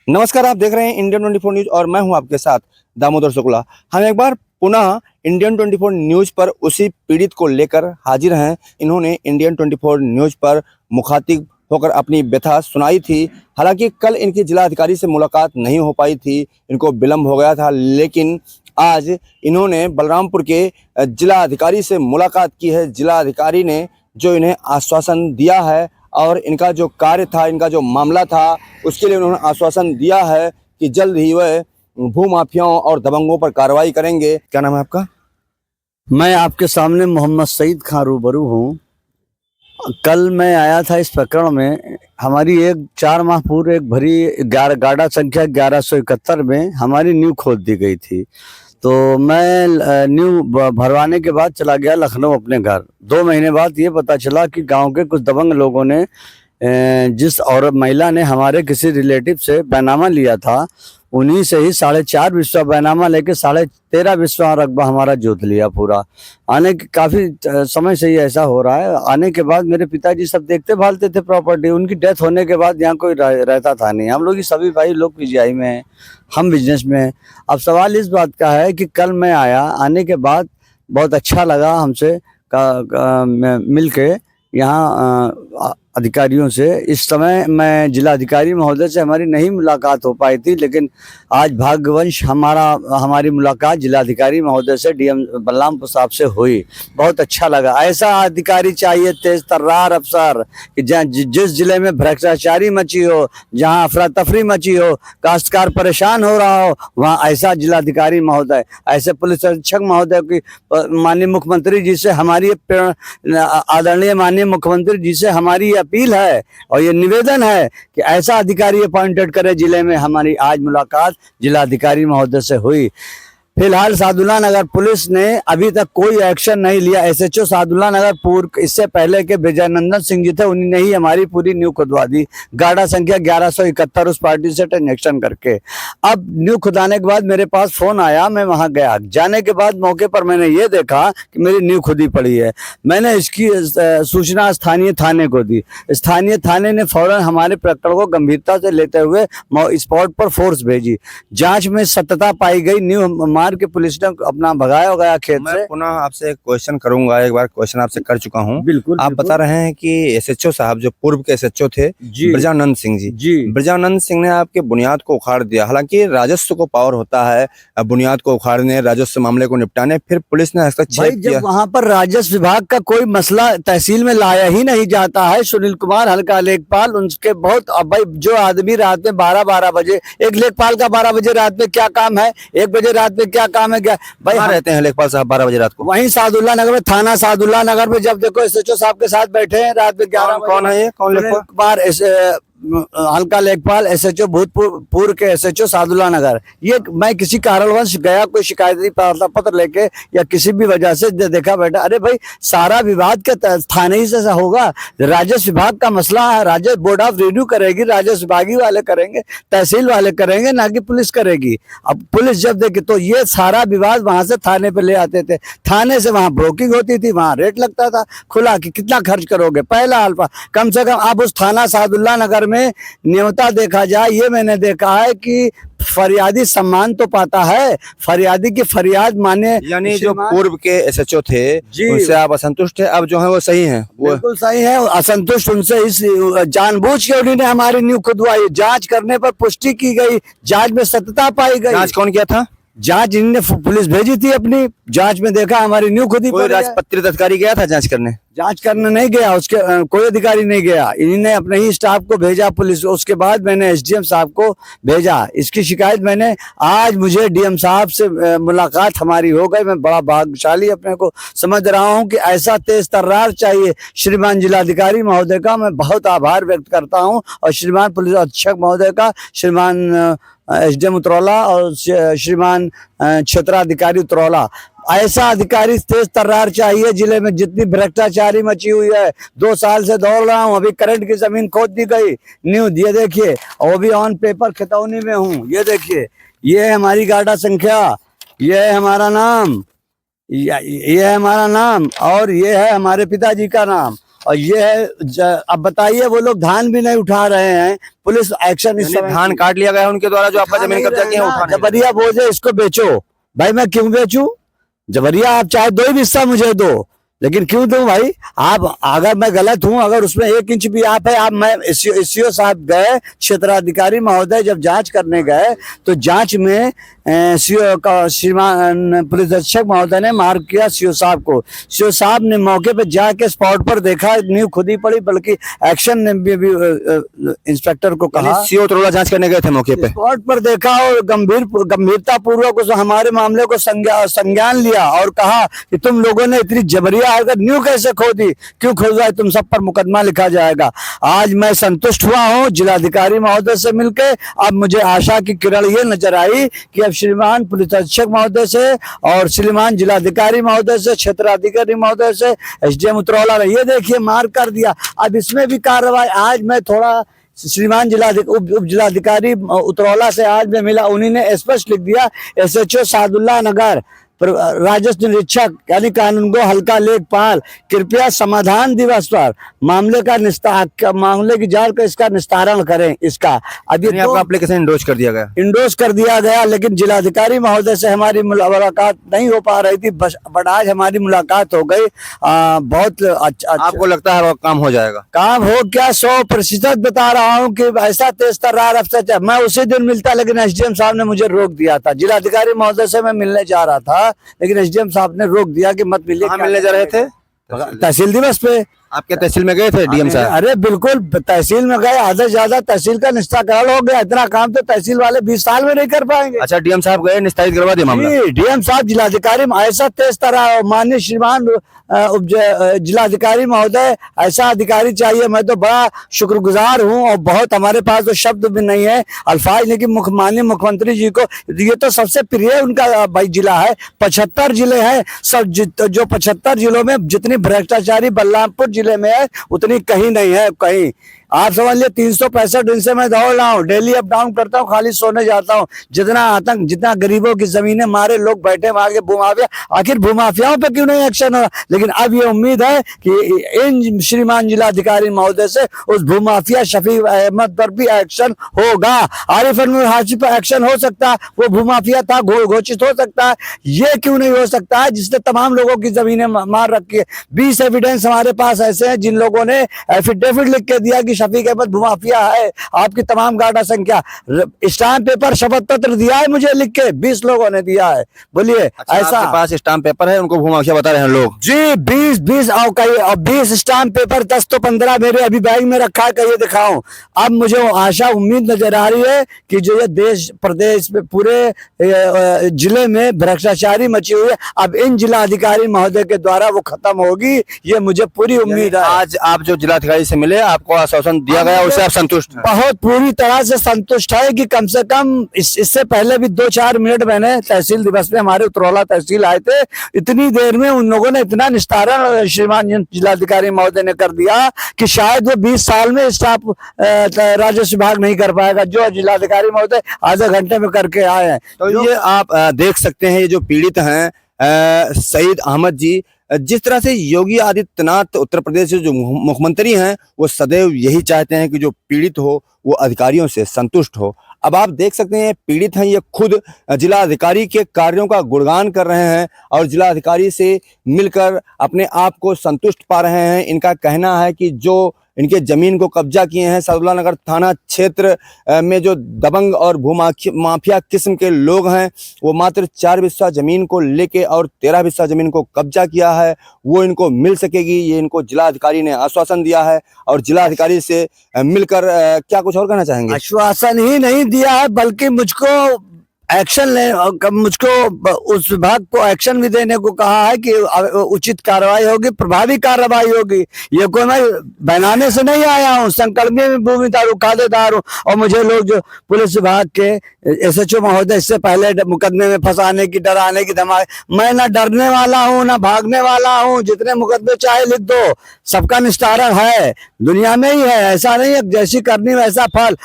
नमस्कार, आप देख रहे हैं इंडियन 24 न्यूज और मैं हूं आपके साथ दामोदर शुक्ला। हम एक बार पुनः इंडियन 24 न्यूज पर उसी पीड़ित को लेकर हाजिर हैं। इन्होंने इंडियन 24 न्यूज पर मुखातिब होकर अपनी व्यथा सुनाई थी। हालांकि कल इनकी जिला अधिकारी से मुलाकात नहीं हो पाई थी, इनको विलम्ब हो गया था, लेकिन आज इन्होंने बलरामपुर के जिला अधिकारी से मुलाकात की है। जिला अधिकारी ने जो इन्हें आश्वासन दिया है और इनका जो कार्य था, इनका जो मामला था, उसके लिए उन्होंने आश्वासन दिया है कि जल्द ही वह भूमाफियाओं और दबंगों पर कार्रवाई करेंगे। क्या नाम है आपका? मैं आपके सामने मोहम्मद सईद खान रूबरू हूँ। कल मैं आया था इस प्रकरण में। हमारी 4 माह पूर्व एक भरी गाड़ा संख्या 1171 में हमारी नींव खोद दी गई थी। तो मैं नींव भरवाने के बाद चला गया लखनऊ अपने घर। 2 महीने बाद ये पता चला कि गांव के कुछ दबंग लोगों ने जिस औरत महिला ने हमारे किसी रिलेटिव से बैनामा लिया था, उन्हीं से ही 4.5 बिस्वा बैनामा लेके 13.5 बिस्वा रकबा हमारा जोत लिया पूरा। आने के काफी समय से ही ऐसा हो रहा है। आने के बाद मेरे पिताजी सब देखते भालते थे प्रॉपर्टी। उनकी डेथ होने के बाद यहाँ कोई रहता था नहीं। हम लोग ही सभी भाई लोग पीजीआई में हैं, हम बिजनेस में हैं। अब सवाल इस बात का है कि कल मैं आया, आने के बाद बहुत अच्छा लगा हमसे मिल के यहाँ अधिकारियों से। इस समय मैं जिला अधिकारी महोदय से हमारी नहीं मुलाकात हो पाई थी, लेकिन आज भाग्यवंश हमारी मुलाकात जिला अधिकारी महोदय से डीएम बलरामपुर साहब से हुई। बहुत अच्छा लगा। ऐसा अधिकारी चाहिए, तेज तर्रार अफसर, कि जिस जिले में भ्रष्टाचारी मची हो, जहाँ अफरा तफरी मची हो, काश्तकार परेशान हो रहा हो, वहाँ ऐसा जिलाधिकारी महोदय, ऐसे पुलिस अधीक्षक महोदय की माननीय मुख्यमंत्री जी से हमारी आदरणीय माननीय मुख्यमंत्री जी से हमारी अपील है और ये निवेदन है कि ऐसा अधिकारी अपॉइंटेड करे जिले में। हमारी आज मुलाकात जिला अधिकारी महोदय से हुई। फिलहाल सादुल्ला नगर पुलिस ने अभी तक कोई एक्शन नहीं लिया। एसएचओ सादुल्ला नगर पूर्व, इससे पहले के विजयनंदन सिंह जी थे, उन्होंने ही हमारी पूरी नींव खुदवा दी, गाड़ा संख्या 1171 उस पार्टी से ट्रांजेक्शन करके। अब नींव खुदाने के बाद मेरे पास फोन आया, मैं वहां गया। जाने के बाद मौके पर मैंने ये देखा कि मेरी नींव खुदी पड़ी है। मैंने इसकी सूचना स्थानीय थाने को दी। स्थानीय थाने ने फौरन हमारे प्रकरण को गंभीरता से लेते हुए स्पॉट पर फोर्स भेजी। जांच में सत्यता पाई गई। नींव के पुलिस ने अपना भगाया गया खेत से। पुनः आपसे एक क्वेश्चन करूंगा, एक बार क्वेश्चन आपसे कर चुका हूं। बिल्कुल। आप बता रहे हैं कि एसएचओ साहब जो पूर्व के एसएचओ थे ब्रजानंद सिंह जी, ब्रजानंद सिंह ने आपके बुनियाद को उखाड़ दिया। हालांकि राजस्व को पावर होता है बुनियाद को उखाड़ने, राजस्व मामले को निपटाने, फिर पुलिस ने हस्तक्षेप किया। जब वहां पर राजस्व विभाग का कोई मसला तहसील में लाया ही नहीं जाता है। सुनील कुमार हल्का लेखपाल, उनके बहुत, अब भाई जो आदमी रात में 12 बजे, एक लेखपाल का 12 बजे रात में क्या काम है, 1 बजे रात में क्या काम है? क्या भाई रहते हैं लेखपाल साहब 12 बजे रात को? वहीं सादुल्ला नगर में, थाना सादुल्ला नगर में। जब देखो एसएचओ साहब के साथ बैठे हैं रात में 11 बजे। कौन है ये? कौन लेखपाल? हल्का लेखपाल, एसएचओ भूतपूर्व के एसएचओ सादुल्ला नगर। ये मैं किसी कारणवश गया, कोई शिकायती पत्र लेके या किसी भी वजह से देखा बैठा, अरे भाई सारा विवाद के थाने ही से होगा। राजस्व विभाग का मसला है, राजस्व बोर्ड ऑफ रिव्यू करेगी, राजस्व विभागी वाले करेंगे, तहसील वाले करेंगे, ना कि पुलिस करेगी। अब पुलिस जब देखे तो ये सारा विवाद वहां से थाने पे ले आते थे। थाने से वहां ब्रोकिंग होती थी, वहां रेट लगता था खुला कि कितना खर्च करोगे। पहला अल्फा कम से कम अब उस थाना सादुल्ला नगर में न्योता देखा जाए, ये मैंने देखा है कि फरियादी सम्मान तो पाता है, फरियादी की फरियाद माने। यानी जो पूर्व के एसएचओ थे उनसे आप असंतुष्ट है, अब जो है वो सही है? बिल्कुल सही है। असंतुष्ट उनसे इस जानबूझ के उन्होंने हमारी नींव खुदवाई। जांच करने पर पुष्टि की गई, जांच में सत्यता पाई गई। जांच कौन किया था? जांच इन्होंने पुलिस भेजी थी अपनी। जांच में देखा हमारी नींव खुदी। कोई राजपत्रित अधिकारी गया था जांच करने? जांच करने नहीं गया, उसके कोई अधिकारी नहीं गया। इन्होंने अपने ही स्टाफ को भेजा पुलिस। उसके बाद मैंने एसडीएम साहब को भेजा। इसकी शिकायत मैंने, आज मुझे डीएम साहब से मुलाकात हमारी हो गई। मैं बड़ा भाग्यशाली अपने को समझ रहा हूं कि ऐसा तेज तर्रार चाहिए। श्रीमान जिलाधिकारी महोदय का मैं बहुत आभार व्यक्त करता हूं, और श्रीमान पुलिस अधीक्षक महोदय का, श्रीमान एसडीएम उतरौला और श्रीमान क्षेत्राधिकारी उतरौला। ऐसा अधिकारी तेज तर्रार चाहिए जिले में। जितनी भ्रष्टाचारी मची हुई है, 2 साल से दौड़ रहा हूँ। अभी करंट की जमीन खोद दी गई, न्यूज ये देखिए, और वो भी ऑन पेपर खितौनी में हूँ। ये देखिए, ये है हमारी गाड़ा संख्या, ये है हमारा नाम, ये है हमारा नाम, और ये है हमारे पिताजी का नाम। और ये है अब बताइए, वो लोग धान भी नहीं उठा रहे हैं, पुलिस एक्शन इस यानी समय धान काट लिया गया है उनके द्वारा, जो आपका जमीन कब्जा किया है उठा नहीं रहे। जबरिया बोझ है, इसको बेचो। भाई मैं क्यों बेचूं? जबरिया आप चाहे 2 ही हिस्सा मुझे दो, लेकिन क्यों दूं भाई? आप अगर मैं गलत हूं, अगर उसमें 1 इंच भी आप है, आप मैं एससीओ साहब गए, क्षेत्राधिकारी महोदय जब जांच करने गए तो जांच में सीओ का श्रीमान पुलिस अधीक्षक महोदय ने मार्क किया सीओ साहब को। सीओ साहब ने मौके पे जाके स्पॉट पर देखा, नींव खुद ही पड़ी, बल्कि एक्शन ने भी इंस्पेक्टर को कहा। सीओ उत्तरौला जांच करने गए थे मौके पे, स्पॉट पर देखा और गंभीरता पूर्वक हमारे मामले को संज्ञान लिया और कहा कि तुम लोगों ने इतनी जबरिया अगर न्यू कैसे खोदी, क्यों खोदा, तुम सब पर मुकदमा लिखा जाएगा। आज मैं संतुष्ट हुआ हूं जिलाधिकारी महोदय से मिलके। अब मुझे आशा की किरण ये नजर आई कि अब श्रीमान पुलिस अधीक्षक महोदय से और श्रीमान जिलाधिकारी महोदय से, क्षेत्राधिकारी महोदय से, एसडीएम उत्तरौला ने ये देखिए मार कर दिया। अब इसमें भी कार्रवाई, आज मैं थोड़ा श्रीमान उप जिलाधिकारी उत्तरौला से आज मैं मिला, उन्हीं ने स्पष्ट लिख दिया, एसएचओ सादुल्ला नगर राजस्व निरीक्षक यानी कानून को हल्का लेखपाल, कृपया समाधान दिवस पर मामले की जांच कर इसका निस्तारण करें। इसका अभी आपको एप्लीकेशन इंडोज कर दिया गया, लेकिन जिलाधिकारी महोदय से हमारी मुलाकात नहीं हो पा रही थी, बट आज हमारी मुलाकात हो गई। बहुत अच्छा। आपको लगता है काम हो जाएगा? काम हो क्या, 100% बता रहा हूँ कि ऐसा तेज तर्रार अफसर, मैं उसी दिन मिलता, लेकिन एसडीएम साहब ने मुझे रोक दिया था। जिलाधिकारी महोदय से मैं मिलने जा रहा था, लेकिन एसडीएम साहब ने रोक दिया कि मत मिलिए। कहाँ मिलने जा रहे थे? तहसील दिवस पे। आपके तहसील में गए थे डीएम साहब? अरे बिल्कुल, तहसील में गए, आधा से ज्यादा तहसील का निस्तारण हो गया। इतना काम तो तहसील वाले 20 साल में नहीं कर पाएंगे। अच्छा, डीएम साहब गए, निस्तारित करवा दिया मामला? डीएम साहब, जिलाधिकारी ऐसा तेज तरह, माननीय श्रीमान जिलाधिकारी महोदय, ऐसा अधिकारी चाहिए। मैं तो बड़ा शुक्रगुजार हूँ और बहुत, हमारे पास तो शब्द भी नहीं है, अल्फाज नहीं कि माननीय मुख्यमंत्री जी को, ये तो सबसे प्रिय उनका भाई जिला है। 75 जिले हैं, सब जो 75 जिलों में जितनी भ्रष्टाचारी बलरामपुर जिले में है उतनी कहीं नहीं है। कहीं आप समझ लिए, 365 दिन से मैं दौड़ रहा हूँ, डेली अप डाउन करता हूँ, खाली सोने जाता हूँ। जितना आतंक, जितना गरीबों की जमीनें मारे लोग बैठे आगे भूमाफिया, आखिर भूमाफियाओं पे क्यों नहीं एक्शन हो रहा? लेकिन अब ये उम्मीद है कि इन श्रीमान जिलाधिकारी महोदय से उस भूमाफिया शफीक अहमद पर भी एक्शन होगा। आरिफ अनवर हाजी पर एक्शन हो सकता है, वो भूमाफिया था, घोषित हो सकता है। ये क्यों नहीं हो सकता है जिसने तमाम लोगों की जमीनें मार रखी है? 20 एविडेंस हमारे पास ऐसे हैं जिन लोगों ने एफिडेविट लिख के दिया कि शफीक अहमद भूमाफिया है। आपकी तमाम गाड़ा संख्या, स्टाम्प पेपर, शपथ पत्र दिया है मुझे लिख के, 20 लोगों ने दिया है। बोलिए, अच्छा, ऐसा आपके पास स्टाम्प पेपर है, उनको भूमाफिया बता रहे हैं लोग? जी, 20 और कई, और 20 स्टाम्प पेपर, 10 तो 15 मेरे अभी बैग में रखा है, कहिए दिखाऊं। अब मुझे आशा उम्मीद नजर आ रही है कि जो ये देश प्रदेश में पूरे जिले में भ्रष्टाचारी मची हुई है, अब इन जिलाधिकारी महोदय के द्वारा वो खत्म होगी, ये मुझे पूरी उम्मीद है। आज आप जो जिलाधिकारी से मिले, आपको आश्वासन दिया गया, उससे आप संतुष्ट हैं? बहुत पूरी तरह से संतुष्ट है कि कम से कम इससे पहले भी 2-4 मिनट मैंने तहसील दिवस में हमारे उत्तरौला तहसील आए थे, इतनी देर में उन लोगों ने इतना निस्तारण श्रीमान जिलाधिकारी महोदय ने कर दिया कि शायद वो 20 साल में स्टाफ राजस्व विभाग नहीं कर पाएगा, जो जिलाधिकारी महोदय आधे घंटे में करके आए हैं। तो ये आप देख सकते हैं, ये जो पीड़ित हैं सईद अहमद जी, जिस तरह से योगी आदित्यनाथ उत्तर प्रदेश के जो मुख्यमंत्री हैं, वो सदैव यही चाहते हैं कि जो पीड़ित हो वो अधिकारियों से संतुष्ट हो। अब आप देख सकते हैं, पीड़ित हैं, ये खुद जिला अधिकारी के कार्यों का गुणगान कर रहे हैं और जिला अधिकारी से मिलकर अपने आप को संतुष्ट पा रहे हैं। इनका कहना है कि जो इनके जमीन को कब्जा किए हैं, सादुल्ला नगर थाना क्षेत्र में जो दबंग और भूमाफिया किस्म के लोग हैं, वो मात्र 4 बिस्सा जमीन को लेके और 13 बिस्सा जमीन को कब्जा किया है, वो इनको मिल सकेगी, ये इनको जिला अधिकारी ने आश्वासन दिया है। और जिला अधिकारी से मिलकर क्या कुछ और कहना चाहेंगे? आश्वासन ही नहीं दिया है, बल्कि मुझको एक्शन ले, मुझको उस विभाग को एक्शन भी देने को कहा है कि उचित कार्रवाई होगी, प्रभावी कार्रवाई होगी। ये कोई मैं बनाने से नहीं आया हूँ, संकल्प में भूमिदार हूँ, खातेदार हूँ। और मुझे लोग जो पुलिस विभाग के एसएचओ महोदय इससे पहले मुकदमे में फंसाने की, डराने की धमकी, मैं ना डरने वाला हूँ ना भागने वाला हूँ। जितने मुकदमे चाहे लिख दो, सबका निस्तारण है, दुनिया में ही है, ऐसा नहीं है जैसी करनी वैसा फल।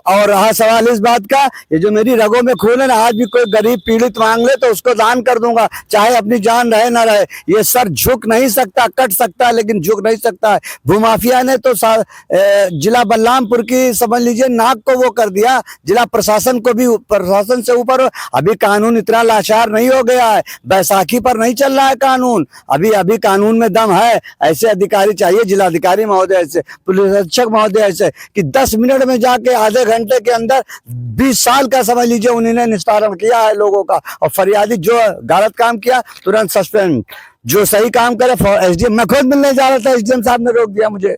और रहा सवाल इस बात का, ये जो मेरी रगों में खून, बोले ना, आज भी कोई गरीब पीड़ित मांग ले तो उसको दान कर दूंगा, चाहे अपनी जान रहे ना रहे। ये सर झुक नहीं सकता, कट सकता है लेकिन झुक नहीं सकता है। भूमाफिया ने तो जिला बलरामपुर की समझ लीजिए नाक को वो कर दिया, जिला प्रशासन को भी, प्रशासन से ऊपर। अभी कानून इतना लाचार नहीं हो गया है, बैसाखी पर नहीं चल रहा है कानून, अभी अभी कानून में दम है। ऐसे अधिकारी चाहिए, जिलाधिकारी महोदय ऐसे, पुलिस अधीक्षक महोदय ऐसे, कि 10 मिनट में जाके आधे घंटे के अंदर 20 साल का समझ लीजिए उन्होंने निस्तारण किया है लोगों का। और फरियादी जो गलत काम किया तुरंत सस्पेंड, जो सही काम करे एसडीएम। मैं खुद मिलने जा रहा था, एसडीएम साहब ने रोक दिया मुझे।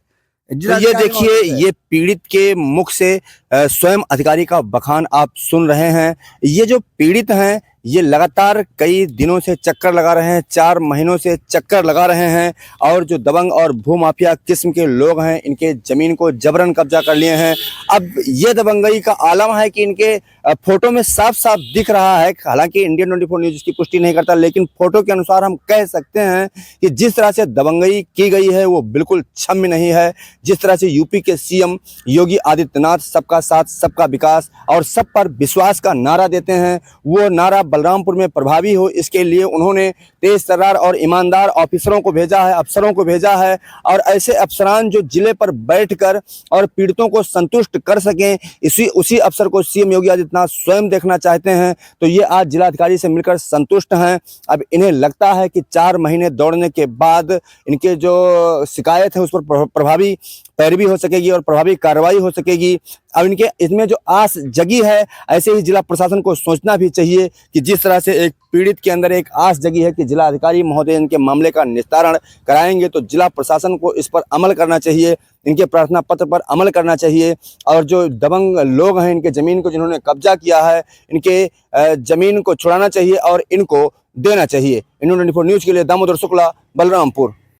तो ये देखिए, ये पीड़ित के मुख से स्वयं अधिकारी का बखान आप सुन रहे हैं। ये जो पीड़ित हैं ये लगातार कई दिनों से चक्कर लगा रहे हैं, 4 महीनों से चक्कर लगा रहे हैं, और जो दबंग और भूमाफिया किस्म के लोग हैं इनके जमीन को जबरन कब्जा कर लिए हैं। अब ये दबंगई का आलम है कि इनके फोटो में साफ साफ दिख रहा है, हालांकि इंडियन 24 न्यूज इसकी पुष्टि नहीं करता, लेकिन फोटो के अनुसार हम कह सकते हैं कि जिस तरह से दबंगई की गई है वो बिल्कुल क्षम्य नहीं है। जिस तरह से यूपी के सीएम योगी आदित्यनाथ सबका साथ, सबका विकास और सब पर विश्वास का नारा देते हैं, वो नारा बलरामपुर में प्रभावी हो, इसके लिए उन्होंने तेज तर्रार और ईमानदार ऑफिसरों को भेजा है, अफसरों को भेजा है। और ऐसे अफसरान जो जिले पर बैठकर और पीड़ितों को संतुष्ट कर सकें, उसी अफसर को सीएम योगी आदित्यनाथ स्वयं देखना चाहते हैं। तो ये आज जिलाधिकारी से मिलकर संतुष्ट हैं। अब इन्हें लगता है कि 4 महीने दौड़ने के बाद इनके जो शिकायत है उस पर प्रभावी पैरवी हो सकेगी और प्रभावी कार्रवाई हो सकेगी। अब इनके इसमें जो आस जगी है, ऐसे ही जिला प्रशासन को सोचना भी चाहिए कि जिस तरह से एक पीड़ित के अंदर एक आस जगी है कि जिला अधिकारी महोदय इनके मामले का निस्तारण कराएंगे, तो जिला प्रशासन को इस पर अमल करना चाहिए, इनके प्रार्थना पत्र पर अमल करना चाहिए। और जो दबंग लोग हैं, इनके ज़मीन को जिन्होंने कब्जा किया है, इनके ज़मीन को छुड़ाना चाहिए और इनको देना चाहिए। इंडियन 24 न्यूज़ के लिए दामोदर शुक्ला, बलरामपुर।